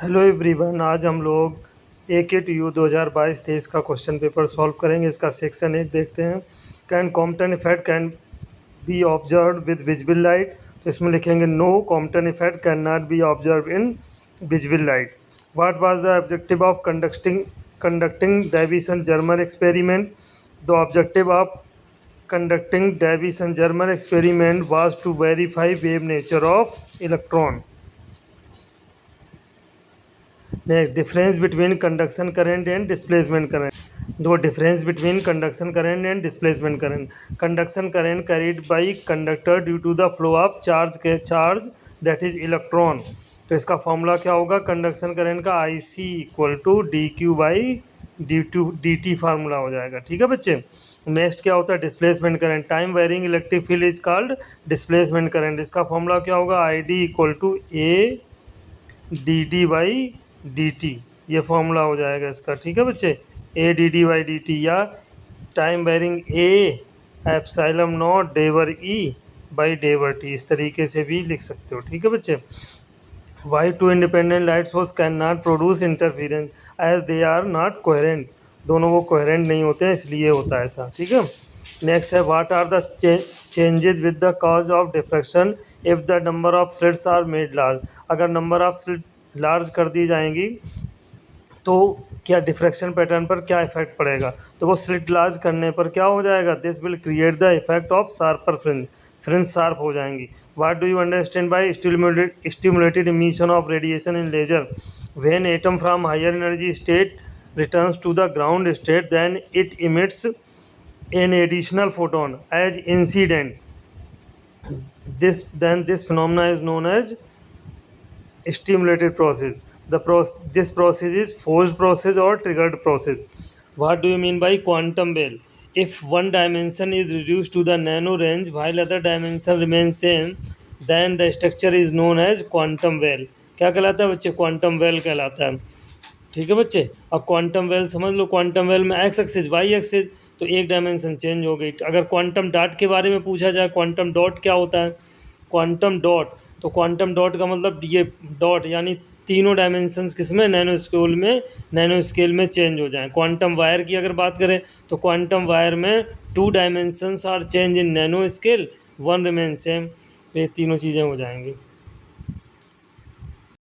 Hello everyone, आज हम लोग AKTU 2022-23 का क्वेश्चन पेपर सॉल्व करेंगे। इसका सेक्शन 1 देखते हैं। Can Compton effect can be observe with visible light. तो इसमें लिखेंगे no, Compton effect can not be observe in visible light. What was the objective of conducting Davisson Germer experiment. The objective of conducting Davison-German experiment was to verify wave nature of electron. Next, difference between conduction current and displacement current. The difference between conduction current and displacement current. Conduction current carried by conductor due to the flow of charge that is electron. तो इसका formula क्या होगा conduction current का? IC equal to DQ by dt formula हो जाएगा। ठीक है बच्चे। नेक्स्ट क्या होता है? Displacement current. Time varying electric field is called displacement current. इसका फॉर्मूला क्या होगा? ID equal to A dt by dt, ये फॉर्मूला हो जाएगा इसका। ठीक है बच्चे, A dt बाई dt या time varying A epsilon naught डेवर E बाई डेवर T, इस तरीके से भी लिख सकते हो। ठीक है बच्चे। Why two independent light source cannot produce interference as they are not coherent। दोनों वो coherent नहीं होते हैं, इसलिए होता है ऐसा। ठीक है। नेक्स्ट है what are the changes with the cause of diffraction if the number of slits are made large। अगर number of slit large कर दी जाएंगी तो क्या डिफ्रैक्शन पैटर्न पर क्या इफेक्ट पड़ेगा? तो वो स्लिट लार्ज करने पर क्या हो जाएगा? This will create the effect of sharper fringe, fringe sharp हो जाएंगी। What do you understand by stimulated emission of radiation in laser? When atom from higher energy state returns to the ground state then it emits an additional photon as incident. This phenomena is known as stimulated process. This process is forced process or triggered process. What do you mean by quantum well? If one dimension is reduced to the nano range while other dimension remains same, then the structure is known as quantum well। क्या कहलाता है बच्चे? Quantum well कहलाता है। ठीक है बच्चे। अब क्वांटम वेल समझ लो, क्वांटम वेल में एक्स एक्सिस वाई एक्सिस, तो एक डायमेंशन चेंज हो गई। अगर क्वांटम डॉट के बारे में पूछा जाए, क्वांटम डॉट क्या होता है? क्वांटम डॉट, तो क्वांटम डॉट का मतलब ये डॉट यानी तीनों डायमेंशंस किसमें? नैनो स्केल में चेंज हो जाएं। क्वांटम वायर की अगर बात करें तो क्वांटम वायर में 2 dimensions are change in nano scale, 1 remain same. ये तीनों चीज़ें हो जाएंगी।